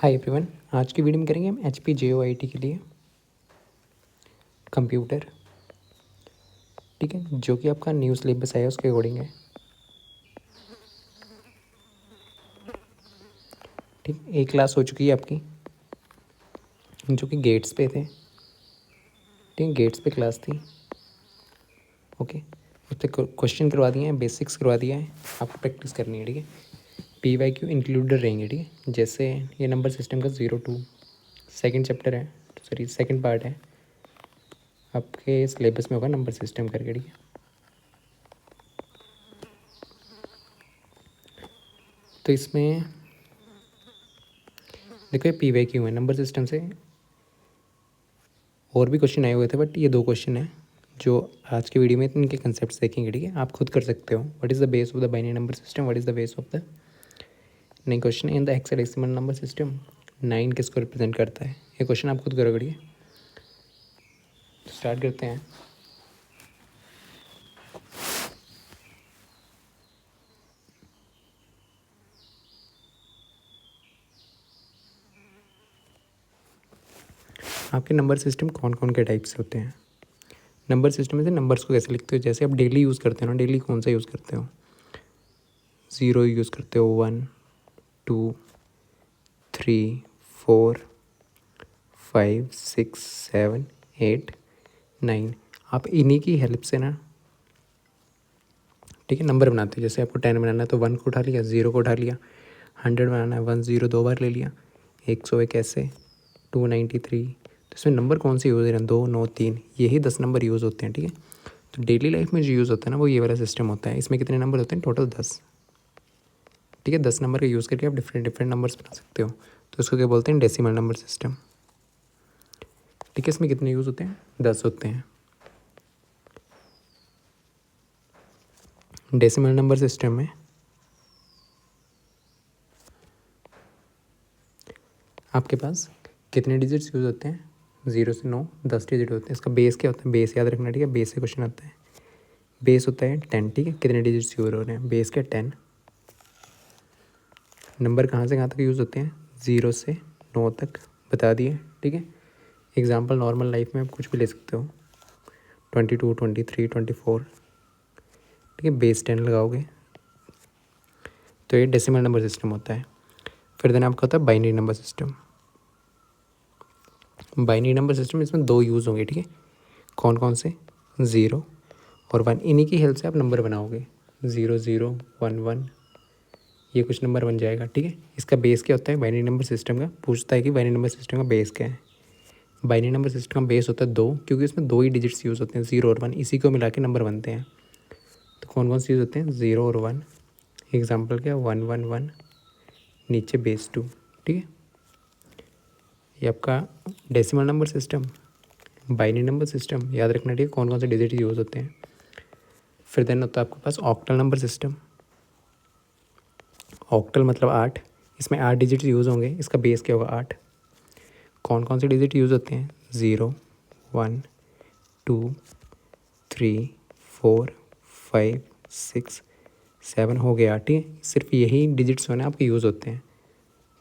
Hi everyone, आज की video में करेंगे हम एच पी JOIT के लिए कंप्यूटर। ठीक है, जो कि आपका न्यू सिलेबस है उसके अकॉर्डिंग है। ठीक, एक क्लास हो चुकी है आपकी जो कि गेट्स पे थे। ठीक, गेट्स पे क्लास थी। ओके, उस पर क्वेश्चन करवा दिए हैं, बेसिक्स करवा दिया है, आपको प्रैक्टिस करनी है। ठीक है, PYQ इंक्लूडेड रहेंगे। ठीक है, जैसे ये नंबर सिस्टम का 0 to सेकेंड चैप्टर है, सॉरी सेकेंड पार्ट है आपके सिलेबस में, होगा नंबर सिस्टम करके। ठीक है, तो इसमें देखो ये PYQ है नंबर सिस्टम से। और भी क्वेश्चन आए हुए थे बट ये 2 क्वेश्चन हैं जो आज की वीडियो में इनके कंसेप्ट देखेंगे। ठीक है, आप खुद कर सकते हो। What is the base of the binary number system, what is the base of the नहीं question in the hexadecimal number system. 9 किसको रिप्रेजेंट करता है, ये क्वेश्चन आप खुद करोगे। तो स्टार्ट करते हैं। आपके नंबर सिस्टम कौन कौन के टाइप से होते हैं। नंबर सिस्टम में से नंबर्स को कैसे लिखते हो, जैसे आप डेली यूज़ करते हो ना, डेली कौन सा यूज़ करते हो। 0 यूज़ करते हो, 1 2 3 4 5 6 7 8 9। आप इन्हीं की हेल्प से ना, ठीक है, नंबर बनाते हो। जैसे आपको 10 बनाना है तो 1 को उठा लिया, 0 को उठा लिया। 100 बनाना है, 1 0 2 बार ले लिया। 101 ऐसे, 293। तो इसमें नंबर कौन से यूज़ हो रहे हैं, 2 9 3, यही 10 नंबर यूज़ होते हैं। ठीक है, तो डेली लाइफ में जो यूज़ होता है ना वो ये वाला सिस्टम होता है। इसमें कितने नंबर होते हैं, टोटल 10। ठीक है, 10 नंबर का यूज़ करके आप डिफरेंट डिफरेंट नंबर्स बना सकते हो। तो इसको क्या बोलते हैं, डेसिमल नंबर सिस्टम। ठीक है, इसमें कितने यूज़ होते हैं, 10 होते हैं। डेसिमल नंबर सिस्टम में आपके पास कितने डिजिट्स यूज़ होते हैं, 0 से 9 10 डिजिट होते हैं। इसका बेस क्या होता है, बेस याद रखना। ठीक है, बेस से क्वेश्चन आता है। बेस होता है 10। ठीक है, कितने डिजिट्स यूज़ हो रहे हैं, बेस क्या 10। नंबर कहाँ से कहाँ तक यूज़ होते हैं, 0 से 9 तक बता दिए। ठीक है, एग्जांपल नॉर्मल लाइफ में आप कुछ भी ले सकते हो, 22 23 24। ठीक है, बेस 10 लगाओगे तो ये डेसिमल नंबर सिस्टम होता है। फिर देन आपका होता है binary number system. Binary number system इसमें 2 यूज़ होंगे। ठीक है, कौन कौन से, 0 और 1। इन्हीं की हेल्प से आप नंबर बनाओगे, 0 0 1 1, ये कुछ नंबर बन जाएगा। ठीक है, इसका बेस क्या होता है, बाइनरी नंबर सिस्टम का पूछता है कि बाइनरी नंबर सिस्टम का बेस क्या है। बाइनरी नंबर सिस्टम का बेस होता है 2, क्योंकि इसमें 2 ही डिजिट्स यूज़ होते हैं, 0 और 1, इसी को मिला के नंबर बनते हैं। तो कौन कौन से यूज़ होते हैं, 0 और 1। एग्जाम्पल क्या, 1 1 1, नीचे बेस 2। ठीक है, ये आपका decimal number system, binary number system याद रखना। ठीक है, कौन कौन से डिजिट यूज़ होते हैं। फिर देन होता है आपके पास ऑक्टल नंबर सिस्टम। ऑक्टल मतलब 8, इसमें 8 डिजिट यूज़ होंगे। इसका बेस क्या होगा, 8। कौन कौन से डिजिट यूज़ होते हैं, 0 1 2 3 4 5 6 7 हो गया। ठीक है, सिर्फ यही डिजिट्स जो है ना आपके यूज़ होते हैं।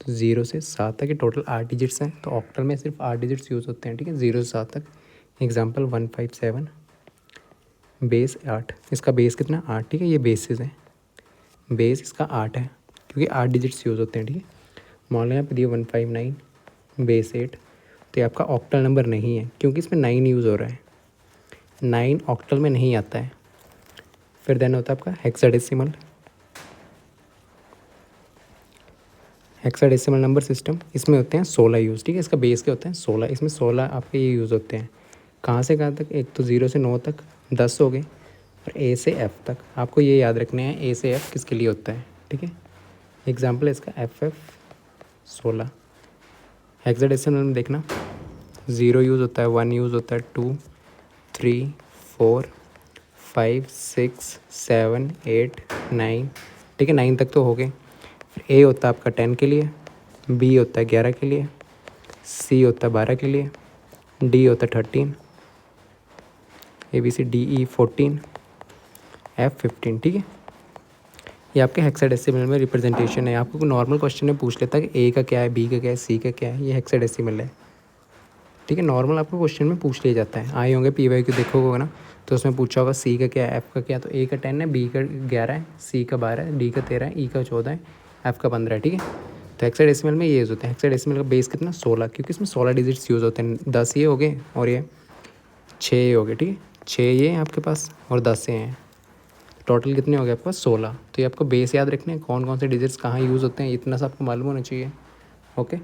तो 0 से 7 तक ये टोटल 8 डिजिट्स हैं। तो ऑक्टल में सिर्फ 8 डिजिट्स यूज़ होते हैं। ठीक है, 0 से 7 तक। Example 157, base 8। इसका बेस कितना, 8। ठीक है, ये बेसिस है, बेस इसका 8 है क्योंकि 8 डिजिट्स यूज़ होते हैं। ठीक है, मान लो यहाँ पे दिए 159, बेस 8। तो ये आपका ऑक्टल नंबर नहीं है क्योंकि इसमें 9 यूज़ हो रहा है, 9 ऑक्टल में नहीं आता है। फिर देन होता है आपका हेक्साडेसिमल। हेक्साडेसिमल नंबर सिस्टम, इसमें होते हैं 16 यूज़। ठीक है, इसका बेस क्या होता है, 16। इसमें 16 आपके ये यूज़ होते हैं। कहाँ से कहाँ तक, एक तो 0 से 9 तक 10 हो गए, और ए से एफ़ तक आपको ये याद रखने हैं, ए से एफ़ किसके लिए होता है। ठीक है, एग्जाम्पल है इसका FF 16। हेक्साडेसिमल में देखना, 0 यूज़ होता है, 1 यूज़ होता है, 2 3 4 5 6 7 8 9। ठीक है, 9 तक तो हो गए। फिर ए होता है आपका 10 के लिए, बी होता है 11 के लिए, सी होता है 12 के लिए, डी होता है 13, ABCDE 14, F 15। ठीक है, ये आपके हेक्साडेसिमल में रिप्रेजेंटेशन है। आपको नॉर्मल क्वेश्चन में पूछ लेता है कि ए का क्या है, बी का क्या है, सी का क्या है, ये हेक्साडेसिमल है। ठीक है, नॉर्मल आपको क्वेश्चन में पूछ लिया जाता है। आए होंगे PYQ देखोगे ना, तो उसमें पूछा होगा सी का क्या है, एफ का क्या है। तो ए का 10 है, बी का 11 है, सी का 12 है, डी का 13 है, ई का 14 है, एफ का 15 है। ठीक है, तो हेक्साडेसिमल में ये यूज़ होते हैं। हेक्साडेसिमल का बेस कितना 16, क्योंकि इसमें 16 डिजिट्स यूज़ होते हैं। 10 ये हो गए और ये 6 ये हो गए। ठीक है, 6 ये हैं आपके पास और 10 ये हैं, टोटल कितने हो गए आपके पास 16। तो ये आपको बेस याद रखने हैं, कौन कौन से डिजिट्स कहाँ यूज़ होते हैं, इतना सा आपको मालूम होना चाहिए। ओके,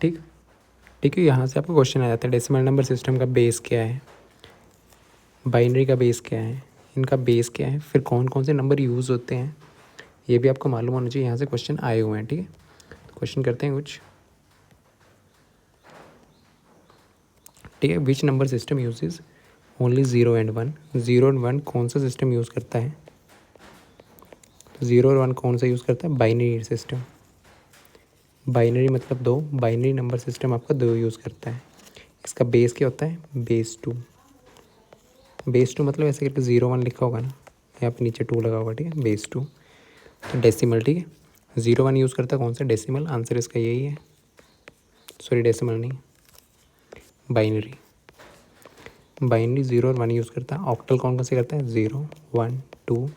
ठीक ठीक है। यहाँ से आपको क्वेश्चन आ जाता है डेसिमल नंबर सिस्टम का बेस क्या है, बाइनरी का बेस क्या है, इनका बेस क्या है, फिर कौन कौन से नंबर यूज़ होते हैं, ये भी आपको मालूम होना चाहिए। यहाँ से क्वेश्चन आए हुए हैं। ठीक है, तो क्वेश्चन करते हैं कुछ। ठीक है, which number system uses only 0 and 1। 0 and 1 कौन सा सिस्टम यूज़ करता है, तो 0 और 1 कौन सा यूज़ करता है, बाइनरी सिस्टम। बाइनरी मतलब 2, बाइनरी नंबर सिस्टम आपका 2 यूज़ करता है। इसका बेस क्या होता है, बेस 2। बेस 2 मतलब ऐसे करके 0 1 लिखा होगा ना, यहाँ पे नीचे 2 लगा होगा। ठीक है, बेस 2 तो डेसिमल। ठीक है, 0 1 यूज़ करता है कौन सा, डेसिमल। आंसर इसका यही है, सॉरी डेसिमल नहीं, बाइनरी। बाइनरी 0 और 1 यूज़ करता है। ऑक्टल कौन कौन से करता है, 0 1 2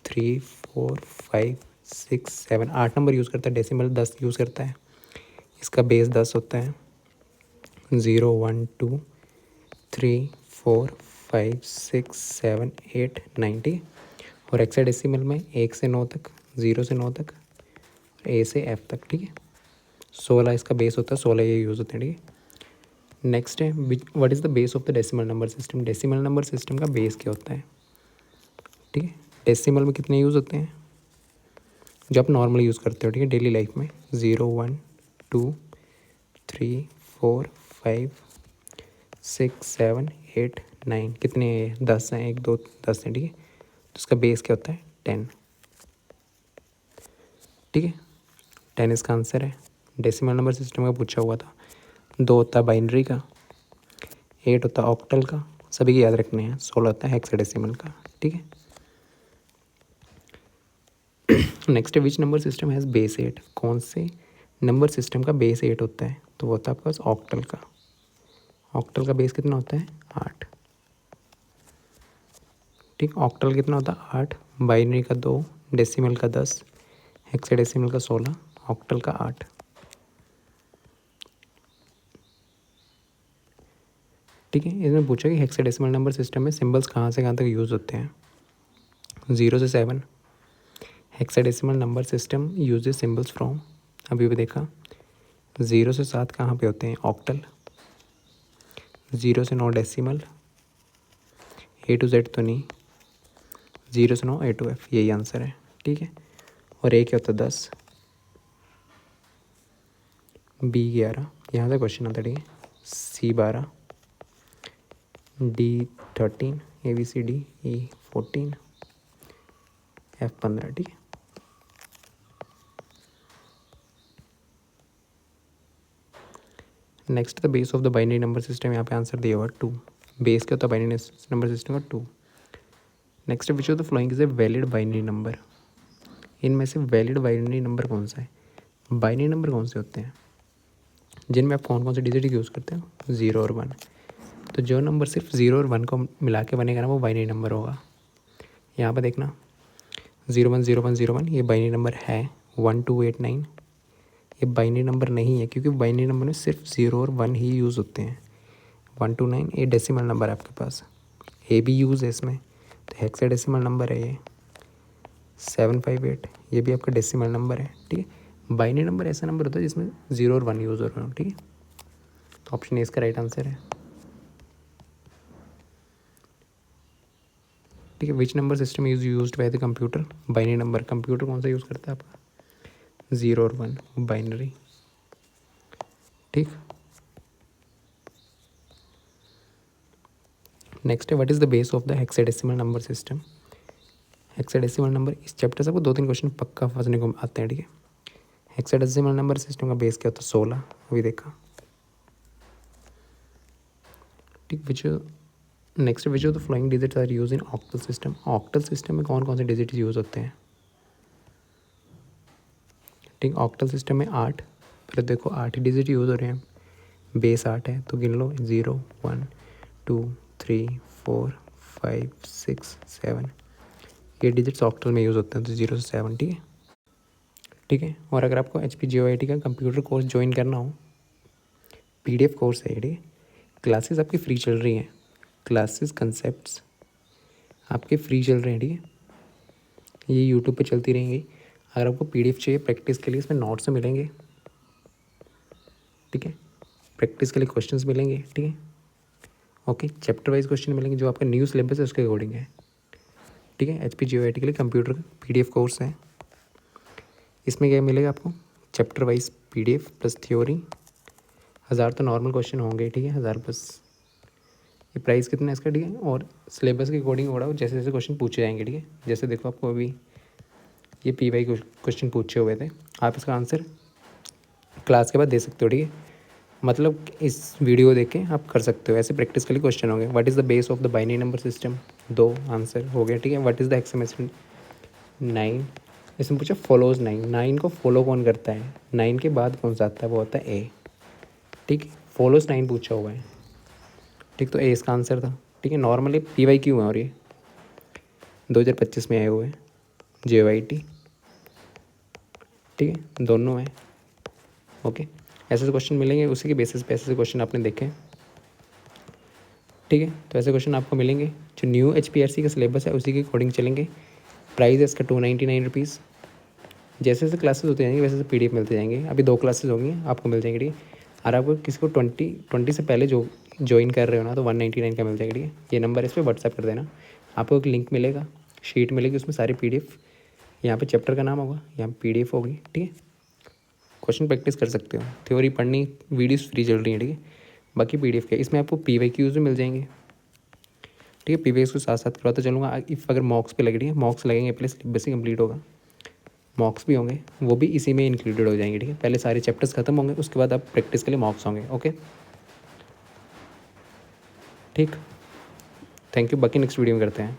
3 4 5 6 7 8 नंबर यूज़ करता है। डेसिमल 10 यूज़ करता है, इसका बेस 10 होता है। 0 1 2 3 4 5 6 7 8 9। ठीक है, और हेक्साडेसिमल में 1 से 9 तक, 0 से 9 तक, ए से एफ तक। ठीक है, 16 इसका बेस होता है, 16 ये यूज़ होते हैं। ठीक है, नेक्स्ट है what is the base of the decimal number system. Decimal number system का बेस क्या होता है। ठीक है, डेसिमल में कितने यूज़ होते हैं, जो आप नॉर्मली यूज़ करते हो। ठीक है, डेली लाइफ में 0 1 2 3 4 5 6 7 8 9, कितने 10 हैं, 1 2 10 हैं। ठीक है, तो इसका बेस क्या होता है, 10। ठीक है, 10 इसका आंसर है। डेसिमल नंबर सिस्टम का पूछा हुआ था। 2 होता है बाइनरी का, 8 होता है ऑक्टल का, सभी के याद रखने हैं। 16 होता है हेक्साडेसिमल का। ठीक है, नेक्स्ट है which number system has base 8। कौन से नंबर सिस्टम का बेस 8 होता है, तो वो होता है आपके पास ऑक्टल का। ऑक्टल का बेस कितना होता है, 8। ठीक, ऑक्टल कितना होता है, 8। बाइनरी का 2, डेसिमल का 10, हेक्साडेसिमल का 16, ऑक्टल का 8। ठीक है, इसमें पूछा कि हेक्साडेसिमल नंबर सिस्टम में सिंबल्स कहाँ से कहाँ तक यूज़ होते हैं। 0 से 7 hexadecimal number system uses symbols from, अभी भी देखा। 0 से 7 कहाँ पे होते हैं, ऑक्टल। 0 से 9 डेसिमल, A to Z तो नहीं, 0 से 9 A to F, यही आंसर है। ठीक है, और A क्या होता है, 10, B 11, यहाँ से क्वेश्चन आता है। ठीक है, C 12, D 13, ABCD E 14, F 15। ठीक है, next the base of the binary number system, यहाँ पे आंसर दिया हुआ 2। बेस क्या होता है बाइनरी नंबर सिस्टम का, 2। Next which of the following is a valid binary number. इनमें से वैलिड बाइनरी नंबर कौन सा है। बाइनरी नंबर कौन से होते हैं जिनमें आप कौन कौन से डिजिट यूज़ करते हो, 0 और 1। तो जो नंबर सिर्फ 0 और 1 को मिला के बनेगा ना, वो बाइनरी नंबर होगा। यहाँ पर देखना 0 1 0 1 0 1 ये बाइनरी नंबर है। 1 2 8 9 ये बाइनरी नंबर नहीं है, क्योंकि बाइनरी नंबर में सिर्फ 0 और 1 ही यूज़ होते हैं। 1 2 9 ये डेसिमल नंबर है आपके पास, ए भी यूज़ है इसमें, तो हेक्साडेसिमल नंबर है ये। 7 5 8 ये भी आपका डेसिमल नंबर है। ठीक है, बाइनरी नंबर ऐसा नंबर होता है जिसमें 0 और 1 यूज़ हो रहे हो। ठीक है, तो ऑप्शन ए इसका राइट आंसर है। ठीक है, which number system is used by the computer. Binary number, computer कौन सा यूज़ करता है आपका, 0 और 1, बाइनरी। ठीक, नेक्स्ट है what is the base of the hexadecimal number system. Hexadecimal number, इस चैप्टर से आपको 2-3 क्वेश्चन पक्का फंसने को आते हैं। ठीक है, हेक्साडेसिमल नंबर सिस्टम का बेस क्या होता है, 16, अभी देखा। ठीक, which next which of the following digits are used in octal system. Octal system में कौन कौन से डिजिट यूज़ होते हैं, ठीक, ऑक्टल सिस्टम में 8, पहले देखो 8 ही डिजिट यूज़ हो रहे हैं, बेस 8 है तो गिन लो 0 1 2 3 4 5 6 7, ये डिजिट्स ऑक्टल में यूज़ होते हैं तो 0 से 7, ठीक है। ठीक है, और अगर आपको HPGOIT का कंप्यूटर कोर्स ज्वाइन करना हो, PDF कोर्स है ये, ठीक है, क्लासेस आपकी फ्री चल रही हैं, क्लासेस कंसेप्ट्स आपके फ्री चल रहे हैं, ठीक है, ये यूट्यूब पे चलती रहेंगी। अगर आपको PDF चाहिए प्रैक्टिस के लिए, इसमें नोट्स मिलेंगे, ठीक है, प्रैक्टिस के लिए क्वेश्चंस मिलेंगे, ठीक है, ओके, चैप्टर वाइज क्वेश्चन मिलेंगे जो आपका न्यू सिलेबस है उसके अकॉर्डिंग है, ठीक है। HPGOIT के लिए कंप्यूटर का PDF कोर्स है, इसमें क्या मिलेगा आपको, chapter wise PDF plus theory, 1000 तो नॉर्मल क्वेश्चन होंगे, ठीक है, 1000 प्लस। ये प्राइस कितना है इसका, ठीक है, और सिलेबस के अकॉर्डिंग हो रहा हो, जैसे जैसे क्वेश्चन पूछे जाएंगे, ठीक है। जैसे देखो आपको अभी ये PY क्वेश्चन पूछे हुए थे, आप इसका आंसर क्लास के बाद दे सकते हो, ठीक है, मतलब इस वीडियो देख के आप कर सकते हो। ऐसे प्रैक्टिस के लिए क्वेश्चन होंगे, what is the base of the binary number system, 2 answer हो गया, ठीक है। व्हाट इज़ द हेक्साडेसिमल 9, इसमें पूछा फॉलोज 9, 9 को फॉलो कौन करता है, 9 के बाद कौन सा आता है, वो होता है A, ठीक, फॉलोज 9 पूछा हुआ है, ठीक, तो A इसका आंसर था, ठीक है। नॉर्मली PYQ है और ये 2025 में आए हुए हैं, JOIT, ठीक है, दोनों हैं, ओके। ऐसे क्वेश्चन मिलेंगे, उसी के बेसिस पे ऐसे क्वेश्चन आपने देखे, ठीक है, तो ऐसे क्वेश्चन आपको मिलेंगे। जो न्यू HPRC का सिलेबस है उसी के अकॉर्डिंग चलेंगे। प्राइस है इसका 299 रुपीज़। जैसे जैसे क्लासेस होते जाएंगे वैसे वैसे PDF मिलते जाएंगे। अभी 2 क्लासेस होंगी, आपको मिल जाएंगे, ठीक है। और आपको किसी को 20 से पहले जो ज्वाइन कर रहे हो ना, तो 199 का मिल जाएगा, ठीक है। ये नंबर इस पर व्हाट्सएप कर देना, आपको एक लिंक मिलेगा, शीट मिलेगी, उसमें सारे PDF, यहाँ पे चैप्टर का नाम होगा, यहाँ PDF होगी, ठीक है। क्वेश्चन प्रैक्टिस कर सकते हो, थ्योरी पढ़नी, वीडियोस फ्री चल रही हैं, ठीक है। बाकी PDF के इसमें आपको PYQs भी मिल जाएंगे, ठीक है। PYQs के साथ साथ करवाता चलूँगा। इफ़ अगर मॉक्स पे लग रही है, मॉक्स लगेंगे, पहले सिलेबस ही कंप्लीट होगा, मॉक्स भी होंगे, वो भी इसी में इंक्लूडेड हो जाएंगे, ठीक है। पहले सारे चैप्टर्स खत्म होंगे, उसके बाद आप प्रैक्टिस के लिए मॉक्स होंगे, ओके, ठीक। थैंक यू, बाकी नेक्स्ट वीडियो में करते हैं।